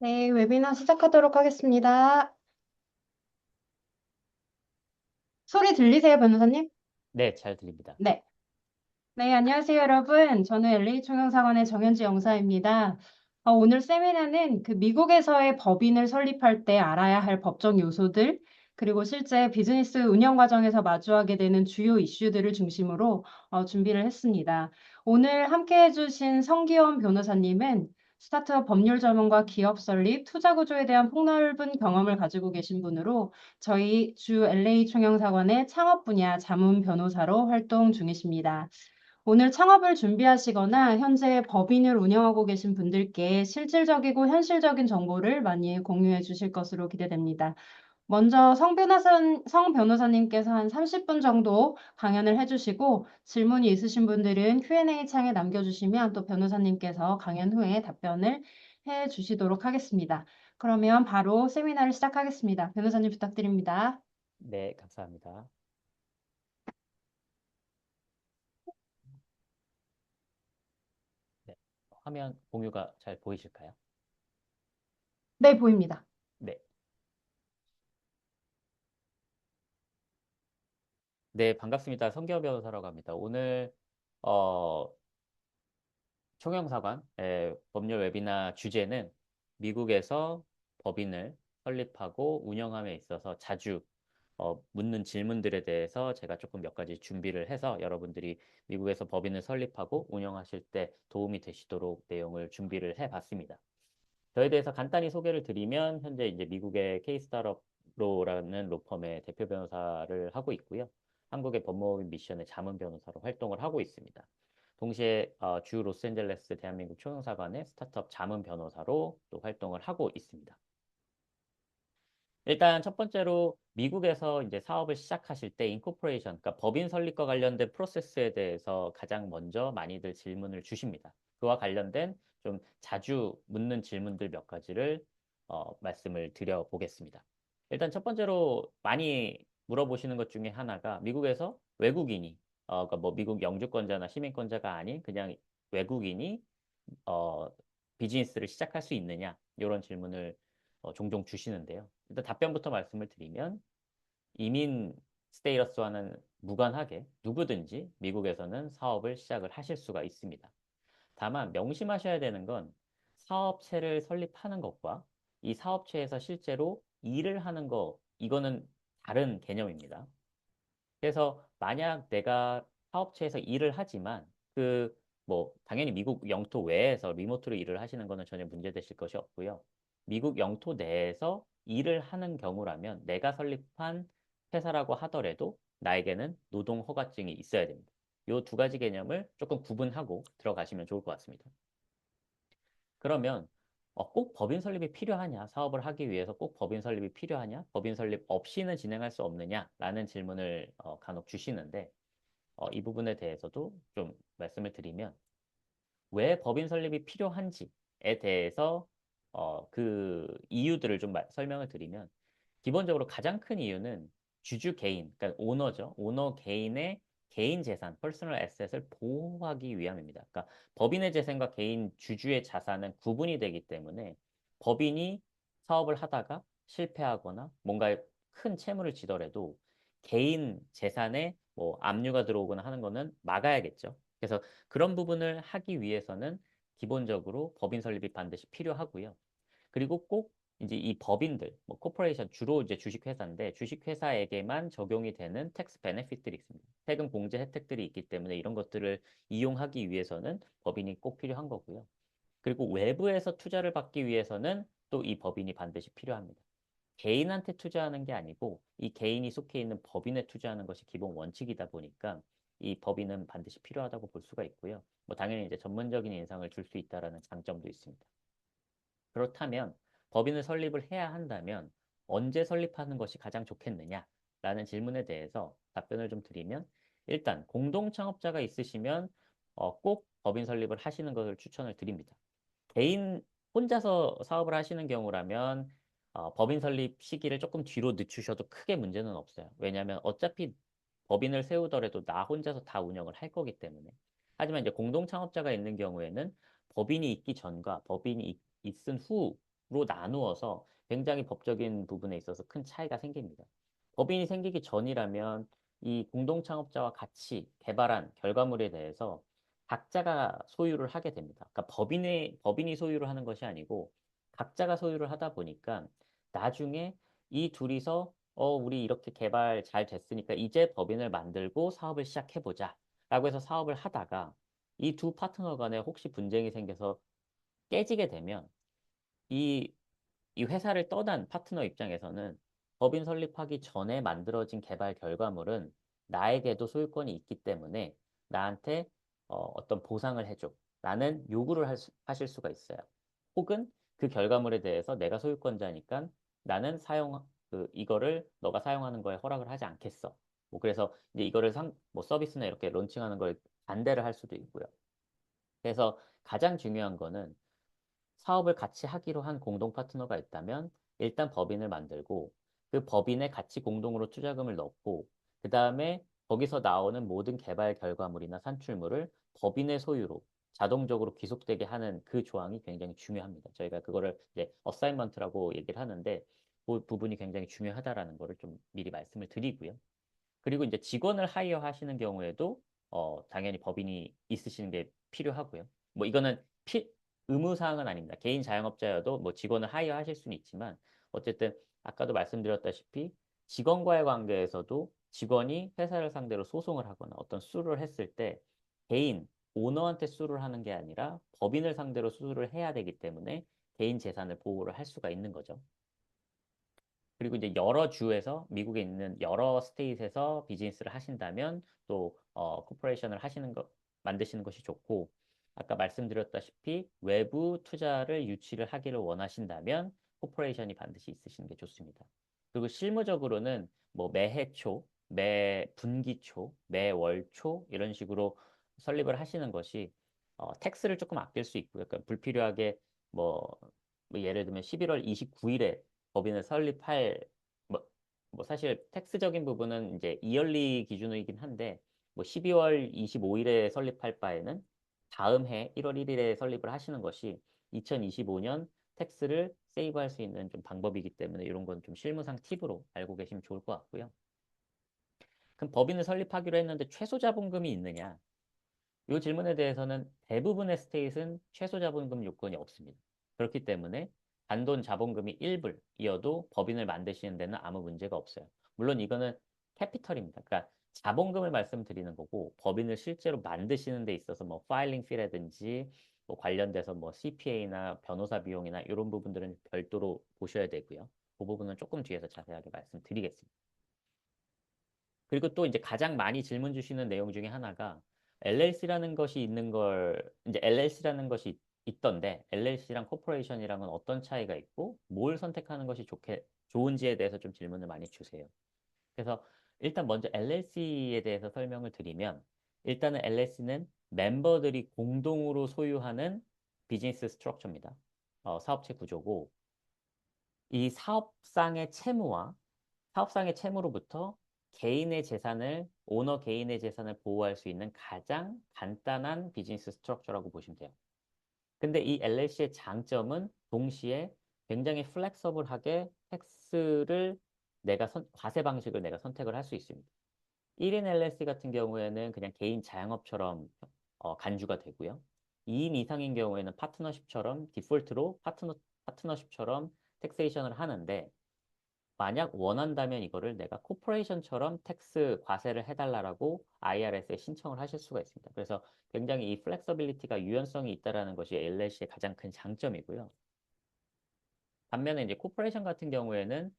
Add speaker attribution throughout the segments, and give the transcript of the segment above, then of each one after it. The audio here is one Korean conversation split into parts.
Speaker 1: 네, 웨비나 시작하도록 하겠습니다. 소리 들리세요, 변호사님?
Speaker 2: 네, 잘 들립니다.
Speaker 1: 네. 네, 안녕하세요, 여러분. 저는 LA 총영사관의 정현지 영사입니다. 오늘 세미나는 그 미국에서의 법인을 설립할 때 알아야 할 법적 요소들, 그리고 실제 비즈니스 운영 과정에서 마주하게 되는 주요 이슈들을 중심으로 준비를 했습니다. 오늘 함께 해주신 성기원 변호사님은 스타트업 법률 전문가 기업 설립, 투자 구조에 대한 폭넓은 경험을 가지고 계신 분으로 저희 주 LA 총영사관의 창업 분야 자문 변호사로 활동 중이십니다. 오늘 창업을 준비하시거나 현재 법인을 운영하고 계신 분들께 실질적이고 현실적인 정보를 많이 공유해 주실 것으로 기대됩니다. 먼저 성 변호사님께서 한 30분 정도 강연을 해주시고 질문이 있으신 분들은 Q&A 창에 남겨주시면 또 변호사님께서 강연 후에 답변을 해 주시도록 하겠습니다. 그러면 바로 세미나를 시작하겠습니다. 변호사님 부탁드립니다.
Speaker 2: 네, 감사합니다. 네, 화면 공유가 잘 보이실까요?
Speaker 1: 네, 보입니다.
Speaker 2: 네, 네, 반갑습니다. 성기호 변호사라고 합니다. 오늘 어, 총영사관의 법률 웨비나 주제는 미국에서 법인을 설립하고 운영함에 있어서 자주 묻는 질문들에 대해서 제가 조금 몇 가지 준비를 해서 여러분들이 미국에서 법인을 설립하고 운영하실 때 도움이 되시도록 내용을 준비를 해봤습니다. 저에 대해서 간단히 소개를 드리면 현재 이제 미국의 K-스타트업로라는 로펌의 대표 변호사를 하고 있고요. 한국의 법무법인 미션의 자문 변호사로 활동을 하고 있습니다. 동시에 주 로스앤젤레스 대한민국 총영사관의 스타트업 자문 변호사로 또 활동을 하고 있습니다. 일단 첫 번째로 미국에서 이제 사업을 시작하실 때 인코퍼레이션, 그러니까 법인 설립과 관련된 프로세스에 대해서 가장 먼저 많이들 질문을 주십니다. 그와 관련된 좀 자주 묻는 질문들 몇 가지를 말씀을 드려보겠습니다. 일단 첫 번째로 많이 물어보시는 것 중에 하나가 미국에서 외국인이, 그러니까 뭐 미국 영주권자나 시민권자가 아닌 그냥 외국인이 어, 비즈니스를 시작할 수 있느냐 이런 질문을 종종 주시는데요. 일단 답변부터 말씀을 드리면 이민 스테이러스와는 무관하게 누구든지 미국에서는 사업을 시작을 하실 수가 있습니다. 다만 명심하셔야 되는 건 사업체를 설립하는 것과 이 사업체에서 실제로 일을 하는 거 이거는 다른 개념입니다. 그래서 만약 내가 사업체에서 일을 하지만 그 뭐 당연히 미국 영토 외에서 리모트로 일을 하시는 거는 전혀 문제되실 것이 없고요. 미국 영토 내에서 일을 하는 경우라면 내가 설립한 회사라고 하더라도 나에게는 노동 허가증이 있어야 됩니다. 이 두 가지 개념을 조금 구분하고 들어가시면 좋을 것 같습니다. 그러면 꼭 법인 설립이 필요하냐? 사업을 하기 위해서 꼭 법인 설립이 필요하냐? 법인 설립 없이는 진행할 수 없느냐? 라는 질문을 간혹 주시는데 이 부분에 대해서도 좀 말씀을 드리면 왜 법인 설립이 필요한지에 대해서 그 이유들을 좀 설명을 드리면 기본적으로 가장 큰 이유는 주주 개인, 그러니까 오너죠. 오너 개인의 개인 재산, 퍼스널 에셋을 보호하기 위함입니다. 그러니까 법인의 재산과 개인 주주의 자산은 구분이 되기 때문에 법인이 사업을 하다가 실패하거나 뭔가 큰 채무를 지더라도 개인 재산에 뭐 압류가 들어오거나 하는 거는 막아야겠죠. 그래서 그런 부분을 하기 위해서는 기본적으로 법인 설립이 반드시 필요하고요. 그리고 꼭 이제 이 법인들, 뭐 코퍼레이션 주로 이제 주식회사인데 주식회사에게만 적용이 되는 텍스 베네핏들이 있습니다. 세금 공제 혜택들이 있기 때문에 이런 것들을 이용하기 위해서는 법인이 꼭 필요한 거고요. 그리고 외부에서 투자를 받기 위해서는 또 이 법인이 반드시 필요합니다. 개인한테 투자하는 게 아니고 이 개인이 속해 있는 법인에 투자하는 것이 기본 원칙이다 보니까 이 법인은 반드시 필요하다고 볼 수가 있고요. 뭐 당연히 이제 전문적인 인상을 줄 수 있다라는 장점도 있습니다. 그렇다면 법인을 설립을 해야 한다면 언제 설립하는 것이 가장 좋겠느냐라는 질문에 대해서 답변을 좀 드리면 일단 공동 창업자가 있으시면 꼭 법인 설립을 하시는 것을 추천을 드립니다. 개인 혼자서 사업을 하시는 경우라면 법인 설립 시기를 조금 뒤로 늦추셔도 크게 문제는 없어요. 왜냐하면 어차피 법인을 세우더라도 나 혼자서 다 운영을 할 거기 때문에. 하지만 이제 공동 창업자가 있는 경우에는 법인이 있기 전과 법인이 있은 후 나누어서 굉장히 법적인 부분에 있어서 큰 차이가 생깁니다. 법인이 생기기 전이라면 이 공동 창업자와 같이 개발한 결과물에 대해서 각자가 소유를 하게 됩니다. 그러니까 법인이 소유를 하는 것이 아니고 각자가 소유를 하다 보니까 나중에 이 둘이서 우리 이렇게 개발 잘 됐으니까 이제 법인을 만들고 사업을 시작해보자 라고 해서 사업을 하다가 이 두 파트너 간에 혹시 분쟁이 생겨서 깨지게 되면 이, 이 회사를 떠난 파트너 입장에서는 법인 설립하기 전에 만들어진 개발 결과물은 나에게도 소유권이 있기 때문에 나한테 어떤 보상을 해줘 라는 요구를 하실 수가 있어요. 혹은 그 결과물에 대해서 내가 소유권자니까 나는 이거를 너가 사용하는 거에 허락을 하지 않겠어. 뭐 그래서 이제 이거를 뭐 서비스나 이렇게 론칭하는 걸 반대를 할 수도 있고요. 그래서 가장 중요한 거는 사업을 같이 하기로 한 공동 파트너가 있다면 일단 법인을 만들고 그 법인에 같이 공동으로 투자금을 넣고 그 다음에 거기서 나오는 모든 개발 결과물이나 산출물을 법인의 소유로 자동적으로 귀속되게 하는 그 조항이 굉장히 중요합니다. 저희가 그거를 이제 어사인먼트라고 얘기를 하는데 그 부분이 굉장히 중요하다라는 거를 좀 미리 말씀을 드리고요. 그리고 이제 직원을 하이어 하시는 경우에도 당연히 법인이 있으시는 게 필요하고요. 뭐 이거는 의무 사항은 아닙니다. 개인 자영업자여도 뭐 직원을 하이어 하실 수는 있지만 어쨌든 아까도 말씀드렸다시피 직원과의 관계에서도 직원이 회사를 상대로 소송을 하거나 어떤 수를 했을 때 개인 오너한테 수를 하는 게 아니라 법인을 상대로 수를 해야 되기 때문에 개인 재산을 보호를 할 수가 있는 거죠. 그리고 이제 여러 주에서 미국에 있는 여러 스테이트에서 비즈니스를 하신다면 또 코퍼레이션을 만드시는 것이 좋고 아까 말씀드렸다시피 외부 투자를 유치를 하기를 원하신다면 코퍼레이션이 반드시 있으시는 게 좋습니다. 그리고 실무적으로는 뭐 매해 초, 매 분기 초, 매월 초 이런 식으로 설립을 하시는 것이 텍스를 조금 아낄 수 있고요. 그러니까 불필요하게 뭐, 뭐 예를 들면 11월 29일에 법인을 설립할 뭐, 뭐 사실 텍스적인 부분은 이제 이열리 기준이긴 한데 뭐 12월 25일에 설립할 바에는 다음 해 1월 1일에 설립을 하시는 것이 2025년 텍스를 세이브할 수 있는 좀 방법이기 때문에 이런 건 좀 실무상 팁으로 알고 계시면 좋을 것 같고요. 그럼 법인을 설립하기로 했는데 최소 자본금이 있느냐? 이 질문에 대해서는 대부분의 스테이트는 최소 자본금 요건이 없습니다. 그렇기 때문에 단돈 자본금이 1불이어도 법인을 만드시는 데는 아무 문제가 없어요. 물론 이거는 캐피털입니다. 그러니까 자본금을 말씀드리는 거고 법인을 실제로 만드시는 데 있어서 뭐 파일링 피라든지 뭐 관련돼서 뭐 CPA나 변호사 비용이나 이런 부분들은 별도로 보셔야 되고요. 그 부분은 조금 뒤에서 자세하게 말씀드리겠습니다. 그리고 또 이제 가장 많이 질문 주시는 내용 중에 하나가 LLC라는 것이 있는 걸 이제 LLC라는 것이 있던데 LLC랑 코퍼레이션이랑은 어떤 차이가 있고 뭘 선택하는 것이 좋은지에 대해서 좀 질문을 많이 주세요. 그래서 일단 먼저 LLC에 대해서 설명을 드리면 일단은 LLC는 멤버들이 공동으로 소유하는 비즈니스 스트럭처입니다. 사업체 구조고 이 사업상의 채무로부터 오너 개인의 재산을 보호할 수 있는 가장 간단한 비즈니스 스트럭처라고 보시면 돼요. 근데 이 LLC의 장점은 동시에 굉장히 플렉서블하게 과세 방식을 내가 선택을 할 수 있습니다. 1인 LLC 같은 경우에는 그냥 개인 자영업처럼 간주가 되고요. 2인 이상인 경우에는 파트너십처럼 디폴트로 파트너십처럼 텍세이션을 하는데 만약 원한다면 이거를 내가 코퍼레이션처럼 텍스 과세를 해달라고 IRS에 신청을 하실 수가 있습니다. 그래서 굉장히 이 플렉서빌리티가 유연성이 있다라는 것이 LLC의 가장 큰 장점이고요. 반면에 이제 코퍼레이션 같은 경우에는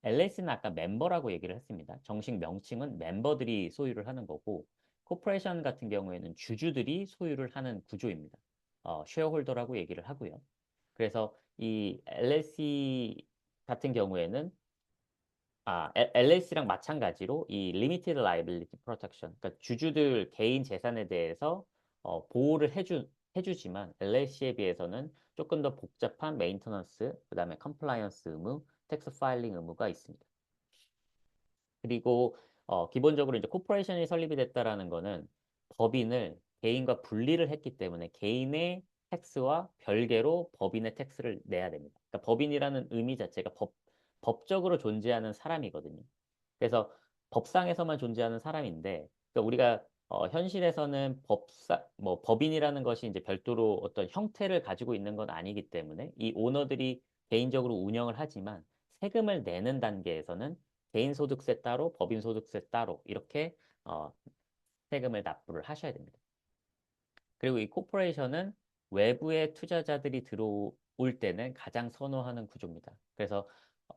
Speaker 2: LLC는 아까 멤버라고 얘기를 했습니다. 정식 명칭은 멤버들이 소유를 하는 거고 코퍼레이션 같은 경우에는 주주들이 소유를 하는 구조입니다. 쉐어홀더라고 얘기를 하고요. 그래서 이 LLC 같은 경우에는 LLC랑 마찬가지로 이 Limited Liability Protection, 그러니까 주주들 개인 재산에 대해서 보호를 해주지만 LLC에 비해서는 조금 더 복잡한 메인터넌스, 그다음에 컴플라이언스 의무, 텍스 파일링 의무가 있습니다. 그리고 기본적으로 이제 코퍼레이션이 설립이 됐다라는 거는 법인을 개인과 분리를 했기 때문에 개인의 텍스와 별개로 법인의 텍스를 내야 됩니다. 그러니까 법인이라는 의미 자체가 법적으로 존재하는 사람이거든요. 그래서 법상에서만 존재하는 사람인데, 그러니까 우리가 현실에서는 법인이라는 것이 이제 별도로 어떤 형태를 가지고 있는 건 아니기 때문에 이 오너들이 개인적으로 운영을 하지만 세금을 내는 단계에서는 개인소득세 따로, 법인소득세 따로 이렇게 어, 세금을 납부를 하셔야 됩니다. 그리고 이 코퍼레이션은 외부의 투자자들이 들어올 때는 가장 선호하는 구조입니다. 그래서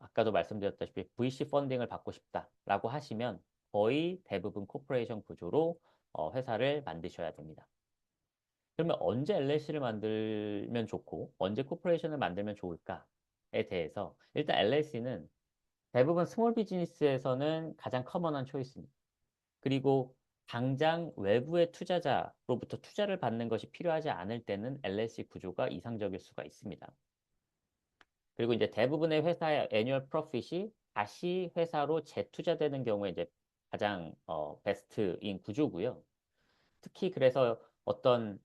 Speaker 2: 아까도 말씀드렸다시피 VC 펀딩을 받고 싶다라고 하시면 거의 대부분 코퍼레이션 구조로 회사를 만드셔야 됩니다. 그러면 언제 LLC를 만들면 좋고 언제 코퍼레이션을 만들면 좋을까에 대해서 일단 LLC는 대부분 스몰 비즈니스에서는 가장 커먼한 초이스입니다. 그리고 당장 외부의 투자자로부터 투자를 받는 것이 필요하지 않을 때는 LLC 구조가 이상적일 수가 있습니다. 그리고 이제 대부분의 회사의 애뉴얼 프로핏이 다시 회사로 재투자되는 경우에 이제 가장 베스트인 구조고요. 특히 그래서 어떤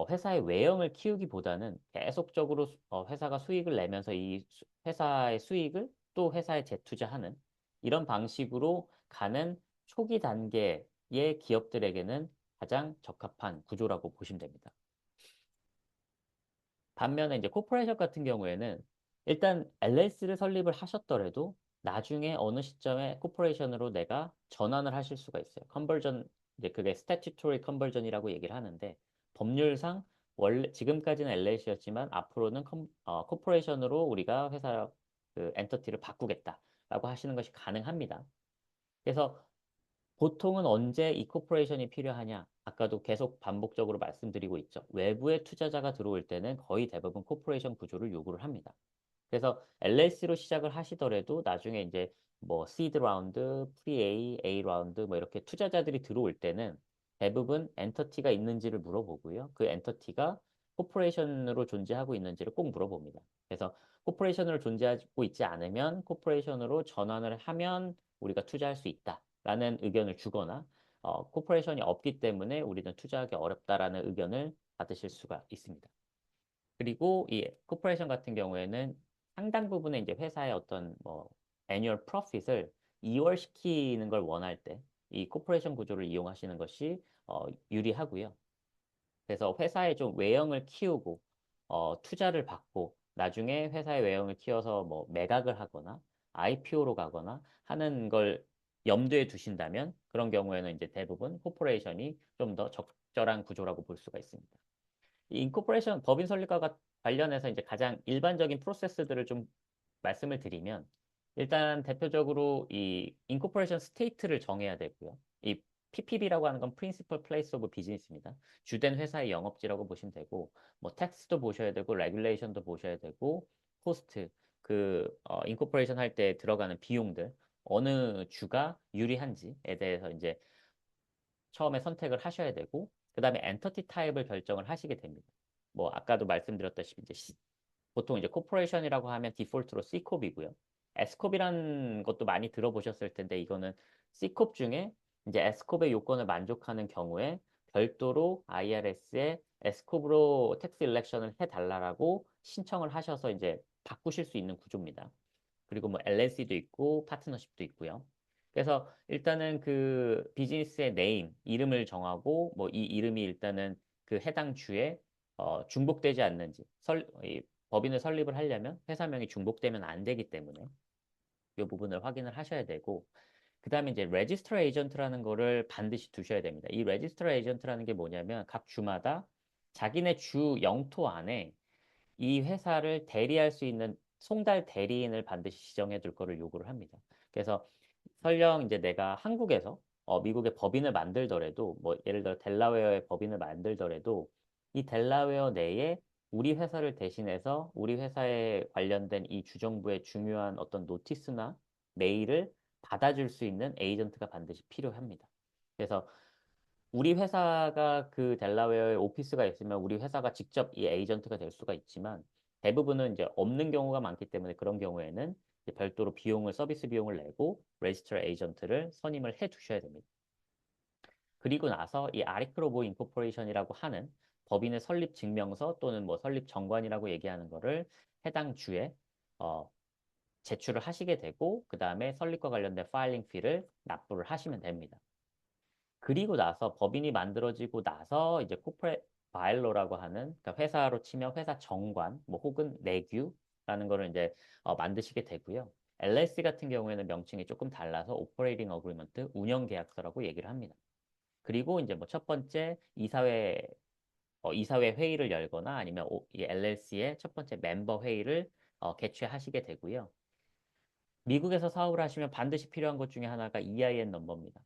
Speaker 2: 회사의 외형을 키우기보다는 계속적으로 회사가 수익을 내면서 이 회사의 수익을 또 회사에 재투자하는 이런 방식으로 가는 초기 단계의 기업들에게는 가장 적합한 구조라고 보시면 됩니다. 반면에 이제 코퍼레이션 같은 경우에는 일단 LLC를 설립을 하셨더라도 나중에 어느 시점에 코퍼레이션으로 내가 전환을 하실 수가 있어요. 컨버전 이제 그게 스태튜토리 컨버전이라고 얘기를 하는데 법률상 원래 지금까지는 LLC였지만 앞으로는 코퍼레이션으로 우리가 회사 그 엔터티를 바꾸겠다라고 하시는 것이 가능합니다. 그래서 보통은 언제 이 코퍼레이션이 필요하냐? 아까도 계속 반복적으로 말씀드리고 있죠. 외부의 투자자가 들어올 때는 거의 대부분 코퍼레이션 구조를 요구를 합니다. 그래서 LLC로 시작을 하시더라도 나중에 이제 뭐 시드 라운드, 프리 A 라운드 뭐 이렇게 투자자들이 들어올 때는 대부분 엔터티가 있는지를 물어보고요. 그 엔터티가 코퍼레이션으로 존재하고 있는지를 꼭 물어봅니다. 그래서 코퍼레이션으로 존재하고 있지 않으면 코퍼레이션으로 전환을 하면 우리가 투자할 수 있다라는 의견을 주거나 코퍼레이션이 없기 때문에 우리는 투자하기 어렵다라는 의견을 받으실 수가 있습니다. 그리고 이 코퍼레이션 같은 경우에는 상당 부분의 이제 회사의 어떤 뭐 애뉴얼 프로핏을 이월시키는 걸 원할 때 이 코퍼레이션 구조를 이용하시는 것이 유리하고요. 그래서 회사의 좀 외형을 키우고 투자를 받고 나중에 회사의 외형을 키워서 뭐 매각을 하거나 IPO로 가거나 하는 걸 염두에 두신다면 그런 경우에는 이제 대부분 코퍼레이션이 좀 더 적절한 구조라고 볼 수가 있습니다. 이 인코퍼레이션 법인 설립과 관련해서 이제 가장 일반적인 프로세스들을 좀 말씀을 드리면 일단 대표적으로 이 인코퍼레이션 스테이트를 정해야 되고요. 이 PPB라고 하는 건 Principal Place of Business입니다. 주된 회사의 영업지라고 보시면 되고 뭐 텍스도 보셔야 되고 레귤레이션도 보셔야 되고 코스트 인코퍼레이션 할 때 들어가는 비용들 어느 주가 유리한지에 대해서 이제 처음에 선택을 하셔야 되고 그다음에 엔터티 타입을 결정을 하시게 됩니다. 뭐 아까도 말씀드렸다시피 이제 보통 이제 코퍼레이션이라고 하면 디폴트로 Ccorp이고요. Scorp이라는 것도 많이 들어보셨을 텐데 이거는 Ccorp 중에 이제 Scorp의 요건을 만족하는 경우에 별도로 IRS에 Scorp으로 텍스 일렉션을 해달라고 신청을 하셔서 이제 바꾸실 수 있는 구조입니다. 그리고 뭐 LLC도 있고 파트너십도 있고요. 그래서 일단은 그 비즈니스의 네임, 이름을 정하고 뭐 이 이름이 일단은 그 해당 주에 중복되지 않는지 이 법인을 설립을 하려면 회사명이 중복되면 안 되기 때문에 이 부분을 확인을 하셔야 되고 그다음에 이제 레지스터 에이전트라는 거를 반드시 두셔야 됩니다. 이 레지스터 에이전트라는 게 뭐냐면 각 주마다 자기네 주 영토 안에 이 회사를 대리할 수 있는 송달 대리인을 반드시 지정해 둘 거를 요구를 합니다. 그래서 설령 이제 내가 한국에서 미국의 법인을 만들더라도 뭐 예를 들어 델라웨어의 법인을 만들더라도 이 델라웨어 내에 우리 회사를 대신해서 우리 회사에 관련된 이 주정부의 중요한 어떤 노티스나 메일을 받아줄 수 있는 에이전트가 반드시 필요합니다. 그래서 우리 회사가 그 델라웨어에 오피스가 있으면 우리 회사가 직접 이 에이전트가 될 수가 있지만 대부분은 이제 없는 경우가 많기 때문에 그런 경우에는 이제 별도로 서비스 비용을 내고 레지스터 에이전트를 선임을 해 두셔야 됩니다. 그리고 나서 이 아리크로보 인코퍼레이션이라고 하는 법인의 설립 증명서 또는 뭐 설립 정관이라고 얘기하는 거를 해당 주에 어, 제출을 하시게 되고 그 다음에 설립과 관련된 파일링 피를 납부를 하시면 됩니다. 그리고 나서 법인이 만들어지고 나서 이제 코퍼레이트 바일로라고 하는 그러니까 회사로 치면 회사 정관 뭐 혹은 내규라는 거를 이제 만드시게 되고요. LLC 같은 경우에는 명칭이 조금 달라서 오퍼레이팅 어그리먼트 운영 계약서라고 얘기를 합니다. 그리고 이제 뭐 첫 번째 이사회 회의를 열거나 아니면 이 LLC의 첫 번째 멤버 회의를 개최하시게 되고요. 미국에서 사업을 하시면 반드시 필요한 것 중에 하나가 EIN 넘버입니다.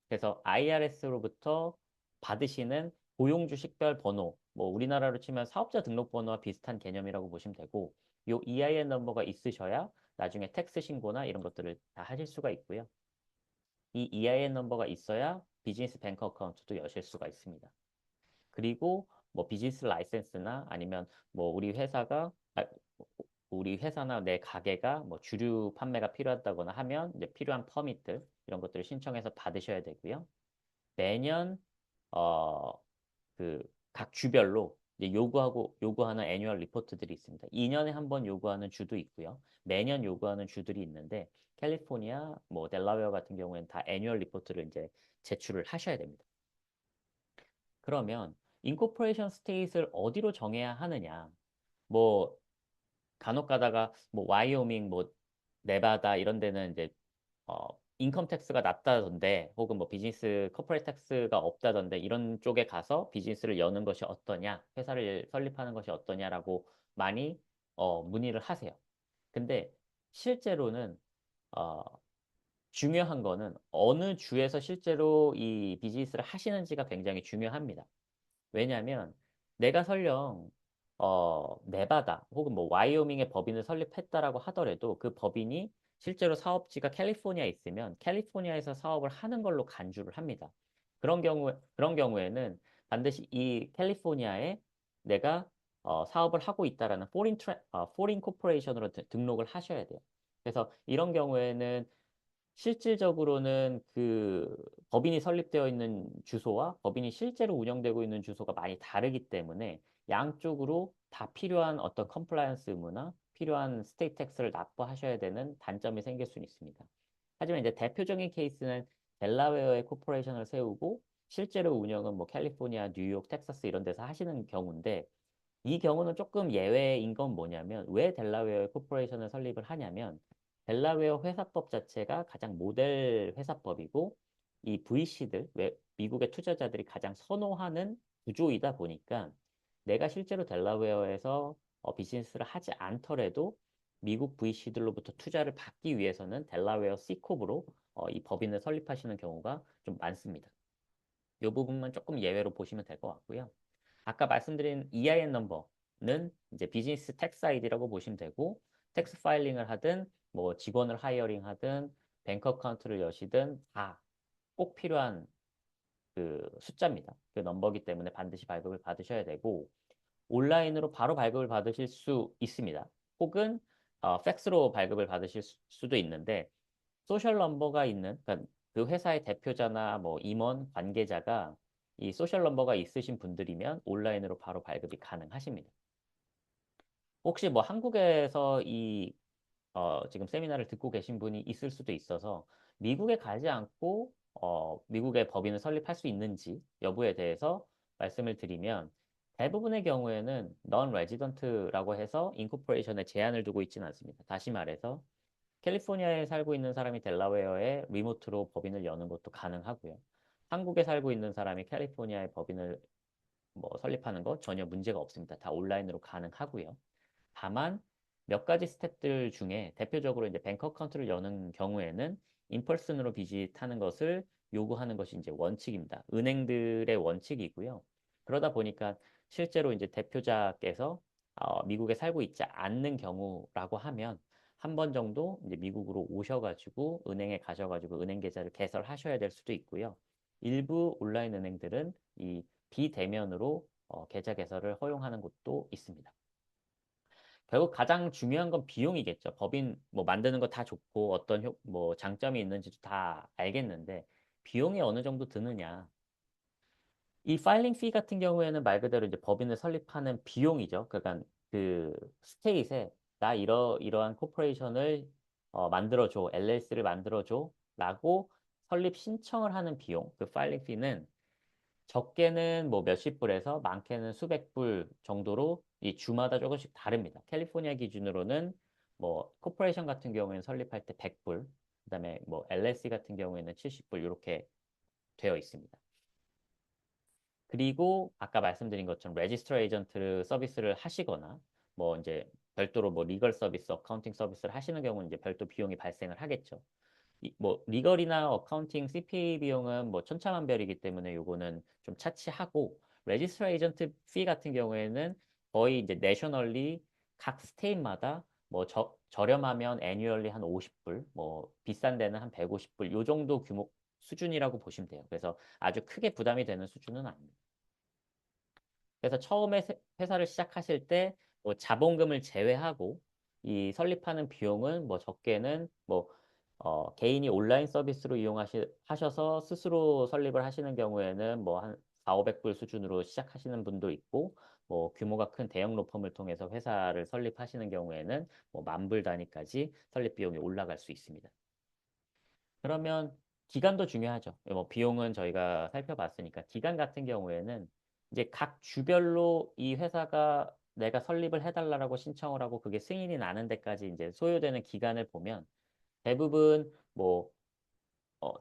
Speaker 2: 그래서 IRS로부터 받으시는 고용주 식별 번호, 뭐 우리나라로 치면 사업자 등록번호와 비슷한 개념이라고 보시면 되고, 요 EIN 넘버가 있으셔야 나중에 텍스 신고나 이런 것들을 다 하실 수가 있고요. 이 EIN 넘버가 있어야 비즈니스 뱅크 어카운트도 여실 수가 있습니다. 그리고 뭐 비즈니스 라이센스나 아니면 뭐 우리 회사나 내 가게가 뭐 주류 판매가 필요하다거나 하면 이제 필요한 퍼밋들 이런 것들을 신청해서 받으셔야 되고요. 매년 어 그 각 주별로 이제 요구하는 애뉴얼 리포트들이 있습니다. 2년에 한 번 요구하는 주도 있고요. 매년 요구하는 주들이 있는데 캘리포니아, 뭐 델라웨어 같은 경우에는 다 애뉴얼 리포트를 이제 제출을 하셔야 됩니다. 그러면 인코퍼레이션 스테이트를 어디로 정해야 하느냐? 뭐 간혹 가다가 뭐 와이오밍, 뭐 네바다 이런 데는 이제 인컴 텍스가 낮다던데 혹은 뭐 비즈니스 커퍼레이트 텍스가 없다던데 이런 쪽에 가서 비즈니스를 여는 것이 어떠냐, 회사를 설립하는 것이 어떠냐라고 많이 문의를 하세요. 근데 실제로는 어, 중요한 거는 어느 주에서 실제로 이 비즈니스를 하시는지가 굉장히 중요합니다. 왜냐하면 내가 설령 네바다 혹은 뭐 와이오밍의 법인을 설립했다라고 하더라도 그 법인이 실제로 사업지가 캘리포니아에 있으면 캘리포니아에서 사업을 하는 걸로 간주를 합니다. 그런 경우에는 반드시 이 캘리포니아에 내가 사업을 하고 있다라는 포린 코퍼레이션으로 등록을 하셔야 돼요. 그래서 이런 경우에는 실질적으로는 그 법인이 설립되어 있는 주소와 법인이 실제로 운영되고 있는 주소가 많이 다르기 때문에 양쪽으로 다 필요한 어떤 컴플라이언스 의무나 필요한 스테이트 텍스를 납부하셔야 되는 단점이 생길 수는 있습니다. 하지만 이제 대표적인 케이스는 델라웨어에 코퍼레이션을 세우고 실제로 운영은 뭐 캘리포니아, 뉴욕, 텍사스 이런 데서 하시는 경우인데 이 경우는 조금 예외인 건 뭐냐면 왜 델라웨어에 코퍼레이션을 설립을 하냐면 델라웨어 회사법 자체가 가장 모델 회사법이고 이 VC들, 미국의 투자자들이 가장 선호하는 구조이다 보니까 내가 실제로 델라웨어에서 비즈니스를 하지 않더라도 미국 VC들로부터 투자를 받기 위해서는 델라웨어 Ccorp으로 이 법인을 설립하시는 경우가 좀 많습니다. 이 부분만 조금 예외로 보시면 될 것 같고요. 아까 말씀드린 EIN 넘버는 이제 비즈니스 텍스 아이디라고 보시면 되고 텍스 파일링을 하든 뭐 직원을 하이어링 하든 뱅크 어카운트를 여시든 다 꼭 필요한 그 숫자입니다. 그 넘버기 때문에 반드시 발급을 받으셔야 되고 온라인으로 바로 발급을 받으실 수 있습니다. 혹은 팩스로 발급을 받으실 수도 있는데 소셜 넘버가 있는 그러니까 그 회사의 대표자나 뭐 임원 관계자가 이 소셜 넘버가 있으신 분들이면 온라인으로 바로 발급이 가능하십니다. 혹시 뭐 한국에서 지금 세미나를 듣고 계신 분이 있을 수도 있어서 미국에 가지 않고 미국의 법인을 설립할 수 있는지 여부에 대해서 말씀을 드리면 대부분의 경우에는 non-resident라고 해서 인코퍼레이션에 제한을 두고 있지는 않습니다. 다시 말해서 캘리포니아에 살고 있는 사람이 델라웨어에 리모트로 법인을 여는 것도 가능하고요. 한국에 살고 있는 사람이 캘리포니아에 법인을 뭐 설립하는 거 전혀 문제가 없습니다. 다 온라인으로 가능하고요. 다만 몇 가지 스텝들 중에 대표적으로 이제 뱅크 어카운트를 여는 경우에는 인펄슨으로 비짓하는 것을 요구하는 것이 이제 원칙입니다. 은행들의 원칙이고요. 그러다 보니까 실제로 이제 대표자께서 미국에 살고 있지 않는 경우라고 하면 한 번 정도 이제 미국으로 오셔가지고 은행에 가셔가지고 은행 계좌를 개설하셔야 될 수도 있고요. 일부 온라인 은행들은 이 비대면으로 계좌 개설을 허용하는 곳도 있습니다. 결국 가장 중요한 건 비용이겠죠. 법인 뭐 만드는 거 다 좋고 어떤 뭐 장점이 있는지도 다 알겠는데 비용이 어느 정도 드느냐. 이 파일링 피 같은 경우에는 말 그대로 이제 법인을 설립하는 비용이죠. 그러니까 그 스테이트에 나 이러이러한 코퍼레이션을 만들어줘, LLC를 만들어줘라고 설립 신청을 하는 비용, 그 파일링 피는 적게는 뭐 몇십 불에서 많게는 수백 불 정도로 이 주마다 조금씩 다릅니다. 캘리포니아 기준으로는 뭐 코퍼레이션 같은 경우에는 설립할 때 100불, 그다음에 뭐 LLC 같은 경우에는 70불 이렇게 되어 있습니다. 그리고 아까 말씀드린 것처럼 레지스터 에이전트 서비스를 하시거나 뭐 이제 별도로 뭐 리걸 서비스, 어카운팅 서비스를 하시는 경우는 이제 별도 비용이 발생을 하겠죠. 뭐 리걸이나 어카운팅 CPA 비용은 뭐 천차만별이기 때문에 요거는 좀 차치하고 레지스터 에이전트 피 같은 경우에는 거의 이제 내셔널리 각 스테이트마다 뭐 저렴하면 애뉴얼리 한 50불, 뭐 비싼 데는 한 150불 요 정도 규모 수준이라고 보시면 돼요. 그래서 아주 크게 부담이 되는 수준은 아닙니다. 그래서 처음에 회사를 시작하실 때 뭐 자본금을 제외하고 이 설립하는 비용은 뭐 적게는 뭐 개인이 온라인 서비스로 하셔서 스스로 설립을 하시는 경우에는 뭐 한 4, 500불 수준으로 시작하시는 분도 있고 뭐 규모가 큰 대형 로펌을 통해서 회사를 설립하시는 경우에는 뭐 만불 단위까지 설립 비용이 올라갈 수 있습니다. 그러면 기간도 중요하죠. 뭐 비용은 저희가 살펴봤으니까 기간 같은 경우에는 이제 각 주별로 이 회사가 내가 설립을 해달라고 신청을 하고 그게 승인이 나는 데까지 이제 소요되는 기간을 보면 대부분 뭐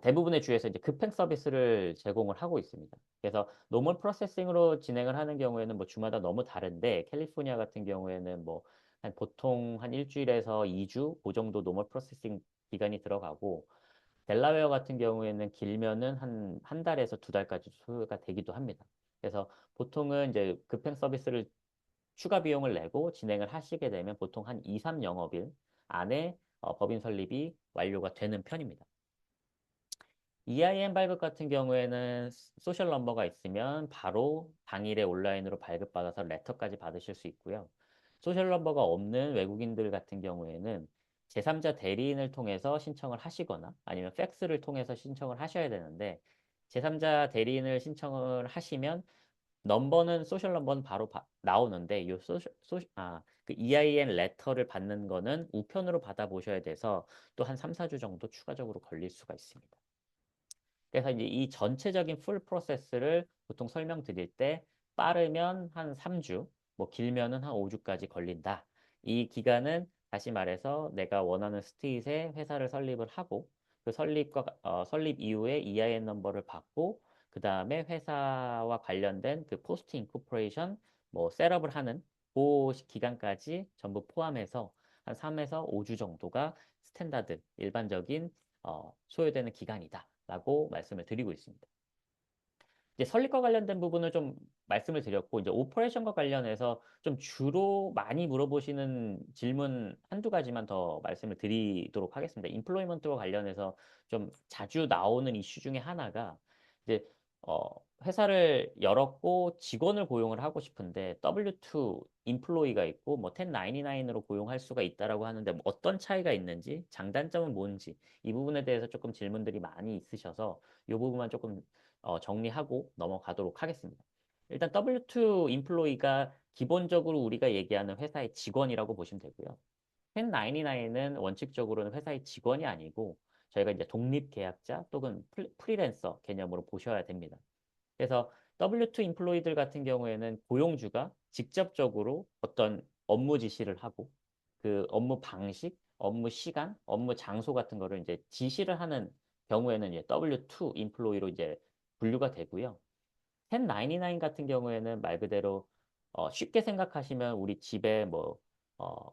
Speaker 2: 대부분의 주에서 이제 급행 서비스를 제공을 하고 있습니다. 그래서 노멀 프로세싱으로 진행을 하는 경우에는 뭐 주마다 너무 다른데 캘리포니아 같은 경우에는 뭐 한 보통 한 일주일에서 2주 그 정도 노멀 프로세싱 기간이 들어가고 델라웨어 같은 경우에는 길면은 한 달에서 두 달까지 소요가 되기도 합니다. 그래서 보통은 이제 급행 서비스를 추가 비용을 내고 진행을 하시게 되면 보통 한 2, 3 영업일 안에 법인 설립이 완료가 되는 편입니다. EIN 발급 같은 경우에는 소셜 넘버가 있으면 바로 당일에 온라인으로 발급받아서 레터까지 받으실 수 있고요. 소셜 넘버가 없는 외국인들 같은 경우에는 제3자 대리인을 통해서 신청을 하시거나 아니면 팩스를 통해서 신청을 하셔야 되는데 제3자 대리인을 신청을 하시면 넘버는 소셜 넘버는 바로 나오는데 그 EIN 레터를 받는 거는 우편으로 받아보셔야 돼서 또 한 3, 4주 정도 추가적으로 걸릴 수가 있습니다. 그래서 이제 이 전체적인 풀 프로세스를 보통 설명드릴 때 빠르면 한 3주, 뭐 길면은 한 5주까지 걸린다. 이 기간은 다시 말해서 내가 원하는 스테이트에 회사를 설립을 하고 그 설립 이후에 EIN 넘버를 받고 그 다음에 회사와 관련된 그 포스트 인코퍼레이션 뭐 셋업을 하는 그 기간까지 전부 포함해서 한 3에서 5주 정도가 스탠다드 일반적인 소요되는 기간이다라고 말씀을 드리고 있습니다. 이제 설립과 관련된 부분을 좀 말씀을 드렸고, 이제 오퍼레이션과 관련해서 좀 주로 많이 물어보시는 질문 한두 가지만 더 말씀을 드리도록 하겠습니다. 인플로이먼트와 관련해서 좀 자주 나오는 이슈 중에 하나가 이제 회사를 열었고 직원을 고용을 하고 싶은데 W2 인플로이가 있고 뭐 1099으로 고용할 수가 있다라고 하는데 뭐 어떤 차이가 있는지 장단점은 뭔지 이 부분에 대해서 조금 질문들이 많이 있으셔서 이 부분만 조금 정리하고 넘어가도록 하겠습니다. 일단 W2 인플로이가 기본적으로 우리가 얘기하는 회사의 직원이라고 보시면 되고요. 1099는 원칙적으로는 회사의 직원이 아니고 저희가 이제 독립 계약자 또는 프리랜서 개념으로 보셔야 됩니다. 그래서 W2 인플로이들 같은 경우에는 고용주가 직접적으로 어떤 업무 지시를 하고 그 업무 방식, 업무 시간, 업무 장소 같은 거를 이제 지시를 하는 경우에는 이제 W2 인플로이로 이제 분류가 되고요. 1099 같은 경우에는 말 그대로 쉽게 생각하시면 우리 집에 뭐 어,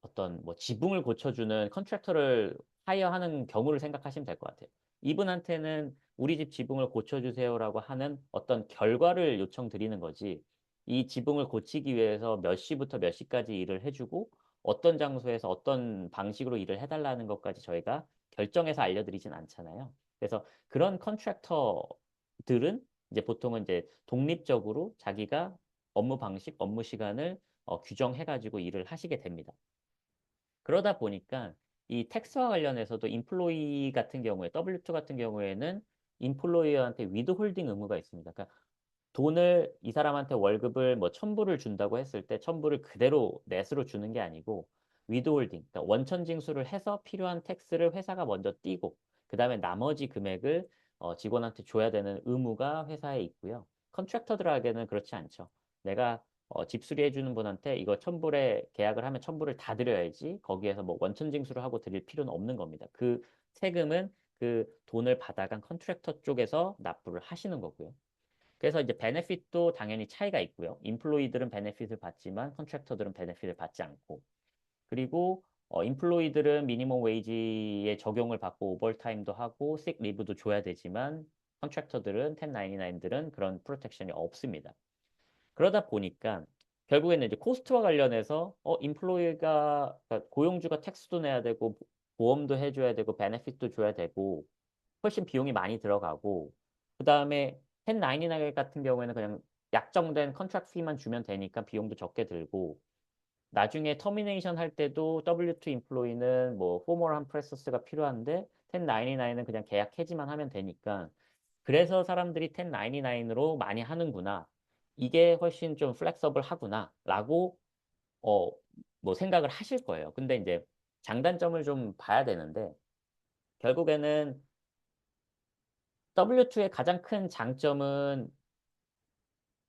Speaker 2: 어떤 뭐 지붕을 고쳐주는 컨트랙터를 하이어하는 경우를 생각하시면 될 것 같아요. 이분한테는 우리 집 지붕을 고쳐주세요라고 하는 어떤 결과를 요청드리는 거지. 이 지붕을 고치기 위해서 몇 시부터 몇 시까지 일을 해주고 어떤 장소에서 어떤 방식으로 일을 해달라는 것까지 저희가 결정해서 알려드리진 않잖아요. 그래서 그런 컨트랙터들은 이제 보통은 이제 독립적으로 자기가 업무 방식, 업무 시간을 규정해가지고 일을 하시게 됩니다. 그러다 보니까 이 텍스와 관련해서도 인플로이 같은 경우에 W2 같은 경우에는 인플로이어한테 위드홀딩 의무가 있습니다. 그러니까 돈을 이 사람한테 월급을 뭐 1,000불을 준다고 했을 때 1,000불을 그대로 넷으로 주는 게 아니고 위드홀딩, 그러니까 원천 징수를 해서 필요한 텍스를 회사가 먼저 띄고 그다음에 나머지 금액을 직원한테 줘야 되는 의무가 회사에 있고요. 컨트랙터들에게는 그렇지 않죠. 내가 집수리해 주는 분한테 이거 1,000불에 계약을 하면 1,000불을 다 드려야지 거기에서 뭐 원천 징수를 하고 드릴 필요는 없는 겁니다. 그 세금은 그 돈을 받아간 컨트랙터 쪽에서 납부를 하시는 거고요. 그래서 이제 베네핏도 당연히 차이가 있고요. 인플로이들은 베네핏을 받지만 컨트랙터들은 베네핏을 받지 않고. 그리고 인플로이들은 미니멈 웨이지에 적용을 받고 오버타임도 하고 식 리브도 줘야 되지만 컨트랙터들은 1099들은 그런 프로텍션이 없습니다. 그러다 보니까 결국에는 이제 코스트와 관련해서 인플로이가 그러니까 고용주가 텍스도 내야 되고 보험도 해줘야 되고 베네핏도 줘야 되고 훨씬 비용이 많이 들어가고 그다음에 1099 같은 경우에는 그냥 약정된 컨트랙트 피만 주면 되니까 비용도 적게 들고 나중에 터미네이션 할 때도 W2 인플로이는 뭐 포멀한 프로세스가 필요한데 1099는 그냥 계약 해지만 하면 되니까 그래서 사람들이 1099으로 많이 하는구나. 이게 훨씬 좀 플렉서블 하구나라고 어 뭐 생각을 하실 거예요. 근데 이제 장단점을 좀 봐야 되는데 결국에는 W2의 가장 큰 장점은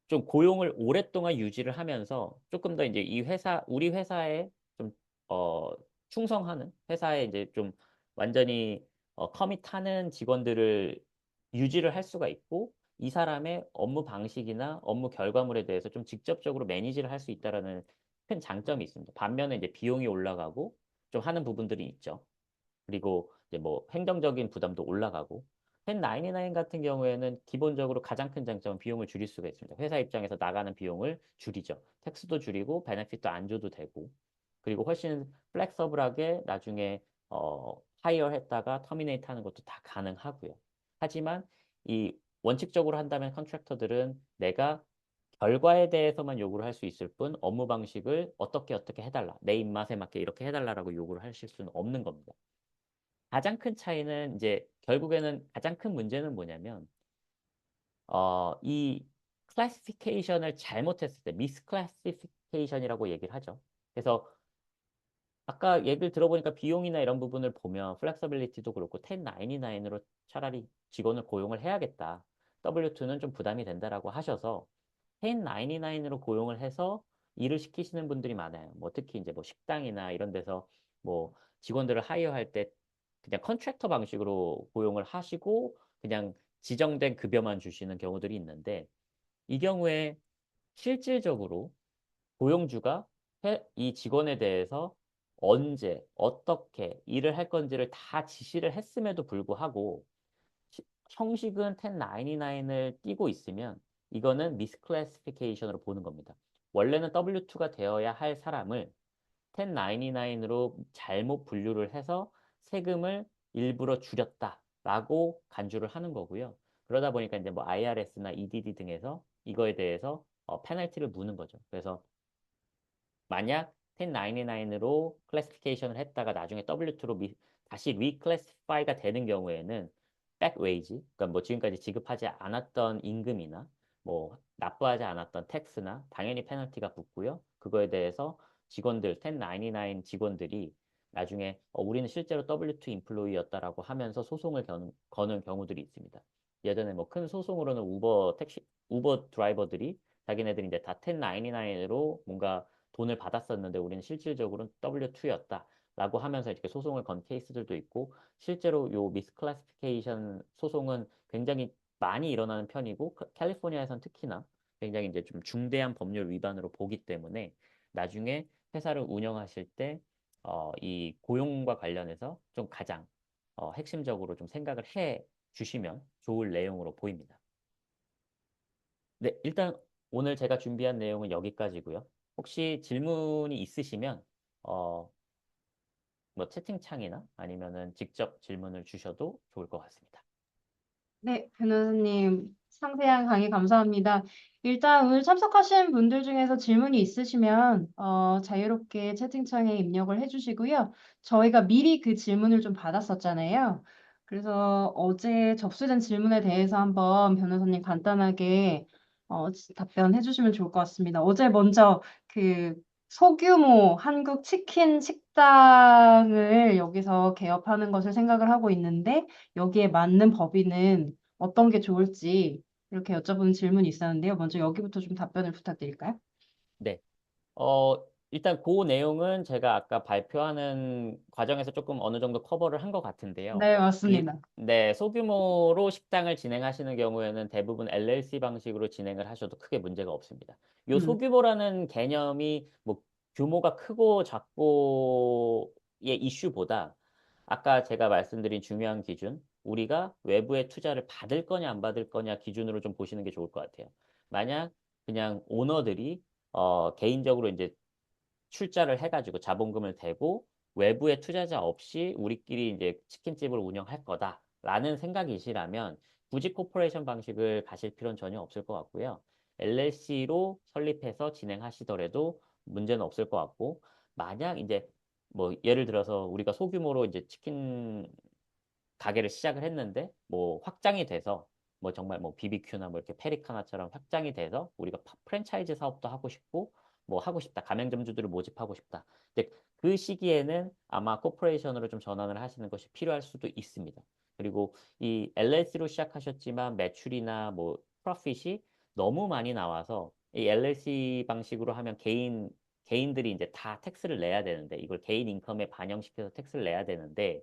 Speaker 2: 좀 고용을 오랫동안 유지를 하면서 조금 더 이제 이 회사, 우리 회사에 좀, 어, 충성하는 회사에 이제 좀 완전히 커밋하는 직원들을 유지를 할 수가 있고 이 사람의 업무 방식이나 업무 결과물에 대해서 좀 직접적으로 매니지를 할 수 있다라는 큰 장점이 있습니다. 반면에 이제 비용이 올라가고 좀 하는 부분들이 있죠. 그리고 이제 뭐 행정적인 부담도 올라가고 1099 같은 경우에는 기본적으로 가장 큰 장점은 비용을 줄일 수가 있습니다. 회사 입장에서 나가는 비용을 줄이죠. 텍스도 줄이고 베네핏도 안 줘도 되고 그리고 훨씬 플렉서블하게 나중에 하이어 했다가 터미네이트 하는 것도 다 가능하고요. 하지만 이 원칙적으로 한다면 컨트랙터들은 내가 결과에 대해서만 요구를 할 수 있을 뿐 업무 방식을 어떻게 해달라 내 입맛에 맞게 이렇게 해달라라고 요구를 하실 수는 없는 겁니다. 가장 큰 차이는 이제 결국에는 가장 큰 문제는 뭐냐면 이 클래시피케이션을 잘못했을 때 미스클래시피케이션이라고 얘기를 하죠. 그래서 아까 얘기를 들어보니까 비용이나 이런 부분을 보면 플렉서빌리티도 그렇고 1099으로 차라리 직원을 고용을 해야겠다. W2는 좀 부담이 된다라고 하셔서 1099으로 고용을 해서 일을 시키시는 분들이 많아요. 뭐 특히 이제 뭐 식당이나 이런 데서 뭐 직원들을 하이어할 때 그냥 컨트랙터 방식으로 고용을 하시고 그냥 지정된 급여만 주시는 경우들이 있는데 이 경우에 실질적으로 고용주가 이 직원에 대해서 언제, 어떻게 일을 할 건지를 다 지시를 했음에도 불구하고 형식은 1099을 띄고 있으면 이거는 미스클래시피케이션으로 보는 겁니다. 원래는 W2가 되어야 할 사람을 1099으로 잘못 분류를 해서 세금을 일부러 줄였다라고 간주를 하는 거고요. 그러다 보니까 이제 뭐 IRS나 EDD 등에서 이거에 대해서 페널티를 무는 거죠. 그래서 만약 1099으로 클래시피케이션을 했다가 나중에 W2로 다시 리클래시파이가 되는 경우에는 백 웨이지, 그러니까 뭐 지금까지 지급하지 않았던 임금이나 뭐 납부하지 않았던 텍스나 당연히 페널티가 붙고요. 그거에 대해서 직원들 1099 직원들이 나중에 우리는 실제로 W2 인플로이였다라고 하면서 소송을 거는 경우들이 있습니다. 예전에 뭐 큰 소송으로는 우버 드라이버들이 자기네들이 이제 다 1099으로 뭔가 돈을 받았었는데 우리는 실질적으로는 W2였다. 라고 하면서 이렇게 소송을 건 케이스들도 있고 실제로 요 미스클래시피케이션 소송은 굉장히 많이 일어나는 편이고 캘리포니아에선 특히나 굉장히 이제 좀 중대한 법률 위반으로 보기 때문에 나중에 회사를 운영하실 때 이 고용과 관련해서 좀 가장 핵심적으로 좀 생각을 해 주시면 좋을 내용으로 보입니다. 네, 일단 오늘 제가 준비한 내용은 여기까지고요. 혹시 질문이 있으시면 어, 뭐 채팅창이나 아니면은 직접 질문을 주셔도 좋을 것 같습니다.
Speaker 1: 네, 변호사님 상세한 강의 감사합니다. 일단 오늘 참석하신 분들 중에서 질문이 있으시면 자유롭게 채팅창에 입력을 해주시고요. 저희가 미리 그 질문을 좀 받았었잖아요. 그래서 어제 접수된 질문에 대해서 한번 변호사님 간단하게 답변해 주시면 좋을 것 같습니다. 어제 먼저 그 소규모 한국 치킨 식당을 여기서 개업하는 것을 생각을 하고 있는데 여기에 맞는 법인은 어떤 게 좋을지 이렇게 여쭤보는 질문이 있었는데요. 먼저 여기부터 좀 답변을 부탁드릴까요?
Speaker 2: 네. 어, 일단 그 내용은 제가 아까 발표하는 과정에서 조금 어느 정도 커버를 한 것 같은데요.
Speaker 1: 네, 맞습니다.
Speaker 2: 네, 소규모로 식당을 진행하시는 경우에는 대부분 LLC 방식으로 진행을 하셔도 크게 문제가 없습니다. 요
Speaker 1: 음,
Speaker 2: 소규모라는 개념이 뭐 규모가 크고 작고의 이슈보다 아까 제가 말씀드린 중요한 기준, 우리가 외부의 투자를 받을 거냐 안 받을 거냐 기준으로 좀 보시는 게 좋을 것 같아요. 만약 그냥 오너들이 개인적으로 이제 출자를 해가지고 자본금을 대고 외부의 투자자 없이 우리끼리 이제 치킨집을 운영할 거다라는 생각이시라면 굳이 코퍼레이션 방식을 가실 필요는 전혀 없을 것 같고요. LLC로 설립해서 진행하시더라도 문제는 없을 것 같고 만약 이제 뭐 예를 들어서 우리가 소규모로 이제 치킨 가게를 시작을 했는데 뭐 확장이 돼서 뭐 정말 뭐 BBQ나 뭐 이렇게 페리카나처럼 확장이 돼서 우리가 프랜차이즈 사업도 하고 싶고 뭐 하고 싶다. 가맹점주들을 모집하고 싶다. 근데 그 시기에는 아마 코퍼레이션으로 좀 전환을 하시는 것이 필요할 수도 있습니다. 그리고 이 LLC로 시작하셨지만 매출이나 뭐 프로핏이 너무 많이 나와서 이 LLC 방식으로 하면 개인들이 이제 다 텍스를 내야 되는데 이걸 개인 인컴에 반영시켜서 텍스를 내야 되는데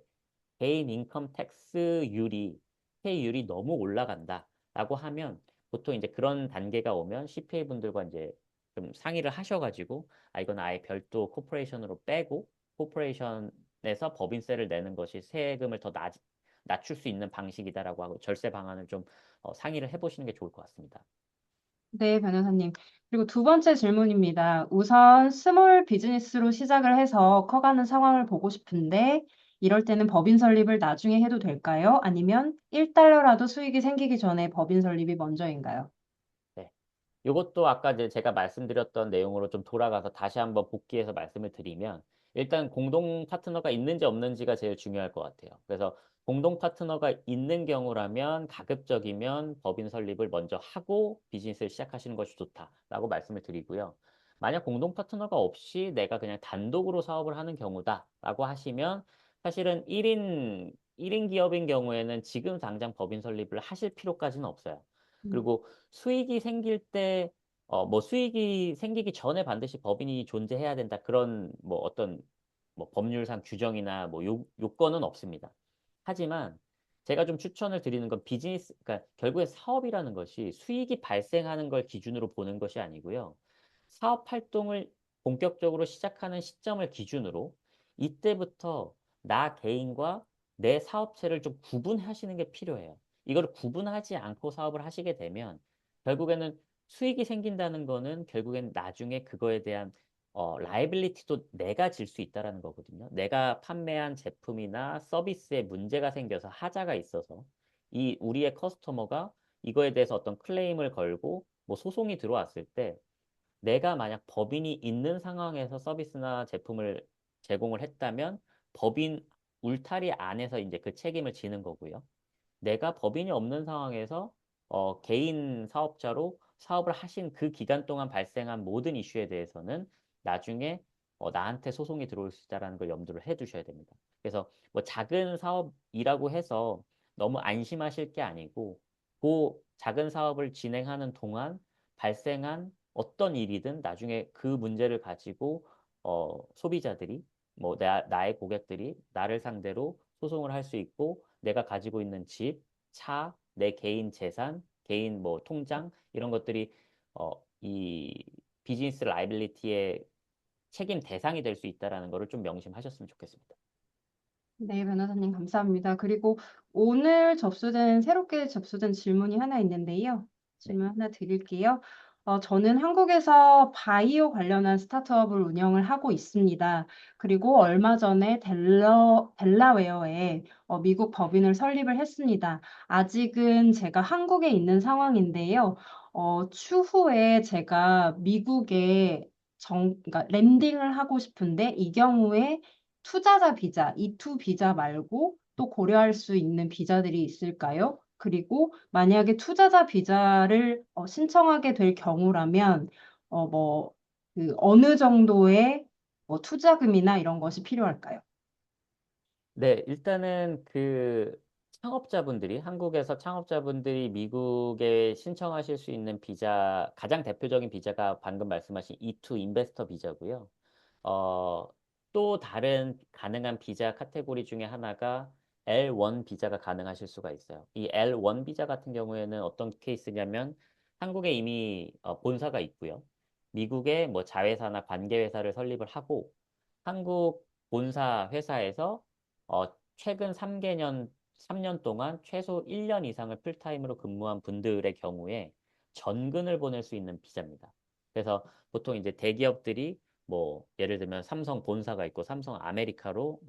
Speaker 2: 개인 인컴 텍스율이 세율이 너무 올라간다라고 하면 보통 이제 그런 단계가 오면 CPA 분들과 이제 좀 상의를 하셔가지고 아 이건 아예 별도 코퍼레이션으로 빼고 코퍼레이션에서 법인세를 내는 것이 세금을 더 낮출 수 있는 방식이다라고 하고 절세 방안을 좀 상의를 해보시는 게 좋을 것 같습니다.
Speaker 1: 네, 변호사님. 그리고 두 번째 질문입니다. 우선 스몰 비즈니스로 시작을 해서 커가는 상황을 보고 싶은데, 이럴 때는 법인 설립을 나중에 해도 될까요? 아니면 1달러라도 수익이 생기기 전에 법인 설립이 먼저인가요?
Speaker 2: 네. 이것도 아까 이제 제가 말씀드렸던 내용으로 좀 돌아가서 다시 한번 복귀해서 말씀을 드리면 일단 공동 파트너가 있는지 없는지가 제일 중요할 것 같아요. 그래서 공동 파트너가 있는 경우라면 가급적이면 법인 설립을 먼저 하고 비즈니스를 시작하시는 것이 좋다라고 말씀을 드리고요. 만약 공동 파트너가 없이 내가 그냥 단독으로 사업을 하는 경우다라고 하시면 사실은 1인 기업인 경우에는 지금 당장 법인 설립을 하실 필요까지는 없어요.
Speaker 1: 음.
Speaker 2: 그리고 수익이 생길 때, 뭐 수익이 생기기 전에 반드시 법인이 존재해야 된다. 그런 뭐 어떤 뭐 법률상 규정이나 뭐 요건은 없습니다. 하지만 제가 좀 추천을 드리는 건 비즈니스, 그러니까 결국에 사업이라는 것이 수익이 발생하는 걸 기준으로 보는 것이 아니고요. 사업 활동을 본격적으로 시작하는 시점을 기준으로 이때부터 나 개인과 내 사업체를 좀 구분하시는 게 필요해요. 이걸 구분하지 않고 사업을 하시게 되면 결국에는 수익이 생긴다는 거는 결국엔 나중에 그거에 대한 라이빌리티도 내가 질 수 있다라는 거거든요. 내가 판매한 제품이나 서비스에 문제가 생겨서 하자가 있어서 이 우리의 커스터머가 이거에 대해서 어떤 클레임을 걸고 뭐 소송이 들어왔을 때 내가 만약 법인이 있는 상황에서 서비스나 제품을 제공을 했다면 법인 울타리 안에서 이제 그 책임을 지는 거고요. 내가 법인이 없는 상황에서 개인 사업자로 사업을 하신 그 기간 동안 발생한 모든 이슈에 대해서는 나중에 나한테 소송이 들어올 수 있다는 걸 염두를 해 두셔야 됩니다. 그래서 뭐 작은 사업이라고 해서 너무 안심하실 게 아니고 그 작은 사업을 진행하는 동안 발생한 어떤 일이든 나중에 그 문제를 가지고 소비자들이 뭐 나의 고객들이 나를 상대로 소송을 할 수 있고 내가 가지고 있는 집, 차, 내 개인 재산, 개인 뭐 통장 이런 것들이 이 비즈니스 라이빌리티의 책임 대상이 될 수 있다라는 거를 좀 명심하셨으면 좋겠습니다.
Speaker 1: 네, 변호사님 감사합니다. 그리고 오늘 새롭게 접수된 질문이 하나 있는데요.
Speaker 2: 네,
Speaker 1: 질문 하나 드릴게요. 저는 한국에서 바이오 관련한 스타트업을 운영을 하고 있습니다. 그리고 얼마 전에 델라웨어에 미국 법인을 설립을 했습니다. 아직은 제가 한국에 있는 상황인데요. 추후에 제가 미국에 그러니까 랜딩을 하고 싶은데 이 경우에 투자자 비자, E2 비자 말고 또 고려할 수 있는 비자들이 있을까요? 그리고 만약에 투자자 비자를 신청하게 될 경우라면 뭐 그 어느 정도의 뭐 투자금이나 이런 것이 필요할까요?
Speaker 2: 네, 일단은 그 창업자분들이, 한국에서 창업자분들이 미국에 신청하실 수 있는 비자, 가장 대표적인 비자가 방금 말씀하신 E2 인베스터 비자고요. 어, 또 다른 가능한 비자 카테고리 중에 하나가 L1 비자가 가능하실 수가 있어요. 이 L1 비자 같은 경우에는 어떤 케이스냐면 한국에 이미 본사가 있고요. 미국에 뭐 자회사나 관계회사를 설립을 하고 한국 본사 회사에서 최근 3년 동안 최소 1년 이상을 풀타임으로 근무한 분들의 경우에 전근을 보낼 수 있는 비자입니다. 그래서 보통 이제 대기업들이 뭐 예를 들면 삼성 본사가 있고 삼성 아메리카로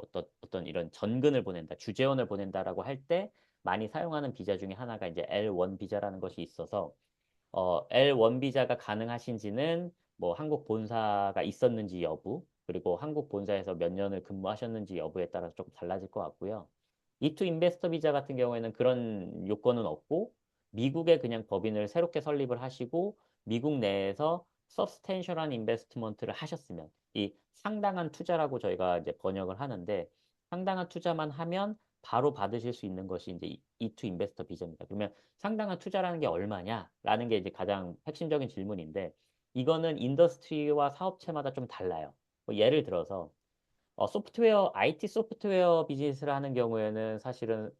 Speaker 2: 어떤 이런 전근을 보낸다, 주재원을 보낸다라고 할 때 많이 사용하는 비자 중에 하나가 이제 L1 비자라는 것이 있어서 L1 비자가 가능하신지는 뭐 한국 본사가 있었는지 여부, 그리고 한국 본사에서 몇 년을 근무하셨는지 여부에 따라서 조금 달라질 것 같고요. E2 인베스터 비자 같은 경우에는 그런 요건은 없고 미국에 그냥 법인을 새롭게 설립을 하시고 미국 내에서 서브스텐셜한 인베스트먼트를 하셨으면 이 상당한 투자라고 저희가 이제 번역을 하는데 상당한 투자만 하면 바로 받으실 수 있는 것이 이제 E2 인베스터 비자입니다. 그러면 상당한 투자라는 게 얼마냐라는 게 이제 가장 핵심적인 질문인데 이거는 인더스트리와 사업체마다 좀 달라요. 뭐 예를 들어서 소프트웨어, IT 소프트웨어 비즈니스를 하는 경우에는 사실은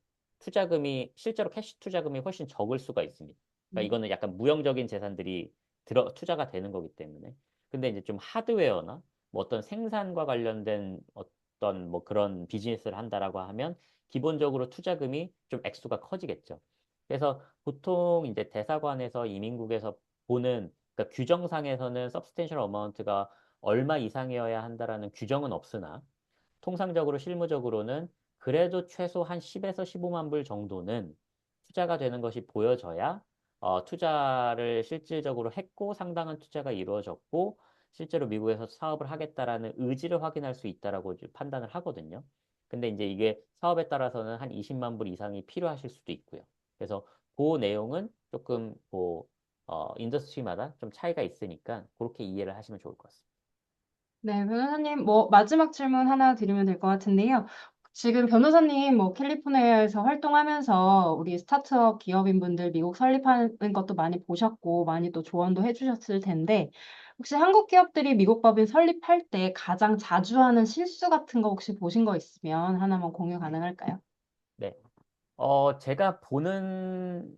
Speaker 2: 투자금이, 실제로 캐시 투자금이 훨씬 적을 수가 있습니다. 그러니까
Speaker 1: 음.
Speaker 2: 이거는 약간 무형적인 재산들이 투자가 되는 거기 때문에. 근데 이제 좀 하드웨어나 뭐 어떤 생산과 관련된 어떤 뭐 그런 비즈니스를 한다라고 하면 기본적으로 투자금이 좀 액수가 커지겠죠. 그래서 보통 이제 대사관에서 이민국에서 보는 그러니까 규정상에서는 서브스텐셜 어마운트가 얼마 이상이어야 한다라는 규정은 없으나 통상적으로 실무적으로는 그래도 최소 한 10에서 15만 불 정도는 투자가 되는 것이 보여져야 투자를 실질적으로 했고 상당한 투자가 이루어졌고 실제로 미국에서 사업을 하겠다라는 의지를 확인할 수 있다라고 이제 판단을 하거든요. 근데 이제 이게 사업에 따라서는 한 20만 불 이상이 필요하실 수도 있고요. 그래서 그 내용은 조금 인더스트리마다 좀 차이가 있으니까 그렇게 이해를 하시면 좋을 것 같습니다.
Speaker 1: 네, 변호사님, 뭐, 마지막 질문 하나 드리면 될 것 같은데요. 지금 변호사님, 뭐, 캘리포니아에서 활동하면서 우리 스타트업 기업인분들 미국 설립하는 것도 많이 보셨고, 많이 또 조언도 해주셨을 텐데, 혹시 한국 기업들이 미국 법인 설립할 때 가장 자주 하는 실수 같은 거 혹시 보신 거 있으면 하나만 공유 가능할까요?
Speaker 2: 네. 제가 보는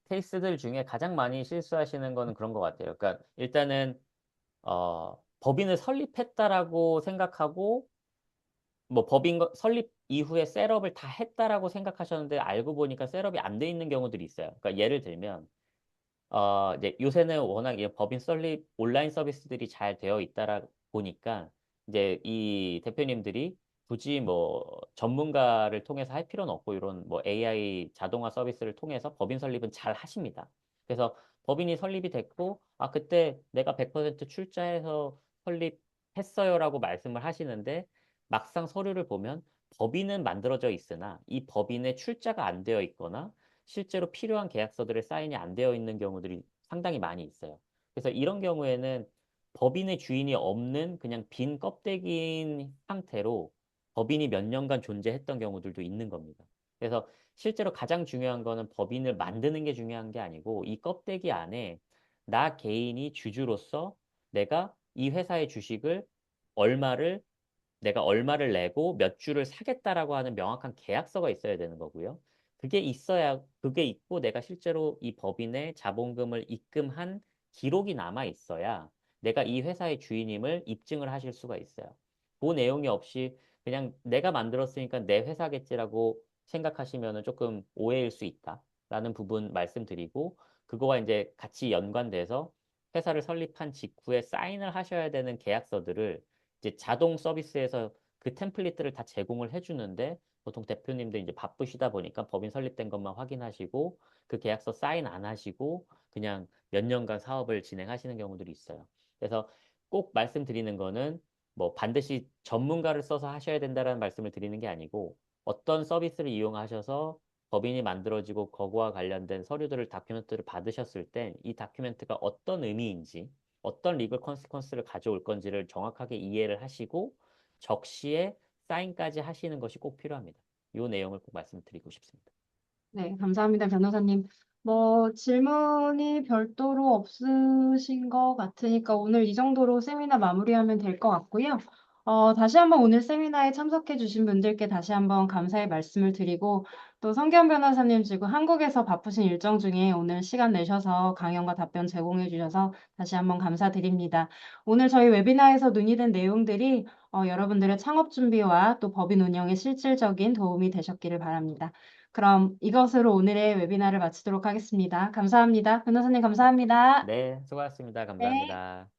Speaker 2: 케이스들 중에 가장 많이 실수하시는 거는 그런 것 같아요. 그러니까 일단은 법인을 설립했다라고 생각하고 뭐 설립 이후에 셋업을 다 했다라고 생각하셨는데 알고 보니까 셋업이 안 돼 있는 경우들이 있어요. 그러니까 예를 들면 이제 요새는 워낙 이 법인 설립 온라인 서비스들이 잘 되어 있다라 보니까 이제 이 대표님들이 굳이 뭐 전문가를 통해서 할 필요는 없고 이런 뭐 AI 자동화 서비스를 통해서 법인 설립은 잘 하십니다. 그래서 법인이 설립이 됐고 그때 내가 100% 출자해서 설립했어요라고 말씀을 하시는데 막상 서류를 보면 법인은 만들어져 있으나 이 법인의 출자가 안 되어 있거나 실제로 필요한 계약서들의 사인이 안 되어 있는 경우들이 상당히 많이 있어요. 그래서 이런 경우에는 법인의 주인이 없는 그냥 빈 껍데기인 상태로 법인이 몇 년간 존재했던 경우들도 있는 겁니다. 그래서 실제로 가장 중요한 거는 법인을 만드는 게 중요한 게 아니고 이 껍데기 안에 나 개인이 주주로서 내가 이 회사의 주식을 얼마를 내가 얼마를 내고 몇 주를 사겠다라고 하는 명확한 계약서가 있어야 되는 거고요. 그게 있고 내가 실제로 이 법인의 자본금을 입금한 기록이 남아 있어야 내가 이 회사의 주인임을 입증을 하실 수가 있어요. 그 내용이 없이 그냥 내가 만들었으니까 내 회사겠지라고 생각하시면 조금 오해일 수 있다라는 부분 말씀드리고 그거와 이제 같이 연관돼서 회사를 설립한 직후에 사인을 하셔야 되는 계약서들을 이제 자동 서비스에서 그 템플릿들을 다 제공을 해주는데 보통 대표님들 이제 바쁘시다 보니까 법인 설립된 것만 확인하시고 그 계약서 사인 안 하시고 그냥 몇 년간 사업을 진행하시는 경우들이 있어요. 그래서 꼭 말씀드리는 거는 뭐 반드시 전문가를 써서 하셔야 된다라는 말씀을 드리는 게 아니고 어떤 서비스를 이용하셔서 법인이 만들어지고 그거와 관련된 서류들을 다큐멘트를 받으셨을 때 이 다큐멘트가 어떤 의미인지 어떤 리글 컨시퀀스를 가져올 건지를 정확하게 이해를 하시고 적시에 사인까지 하시는 것이 꼭 필요합니다. 이 내용을 꼭 말씀드리고 싶습니다.
Speaker 1: 네, 감사합니다, 변호사님. 뭐, 질문이 별도로 없으신 것 같으니까 오늘 이 정도로 세미나 마무리하면 될 것 같고요. 다시 한번 오늘 세미나에 참석해 주신 분들께 다시 한번 감사의 말씀을 드리고 또 성기현 변호사님 지금 한국에서 바쁘신 일정 중에 오늘 시간 내셔서 강연과 답변 제공해 주셔서 다시 한번 감사드립니다. 오늘 저희 웨비나에서 논의된 내용들이 여러분들의 창업 준비와 또 법인 운영에 실질적인 도움이 되셨기를 바랍니다. 그럼 이것으로 오늘의 웨비나를 마치도록 하겠습니다. 감사합니다. 변호사님 감사합니다.
Speaker 2: 네, 수고하셨습니다.
Speaker 1: 네.
Speaker 2: 감사합니다.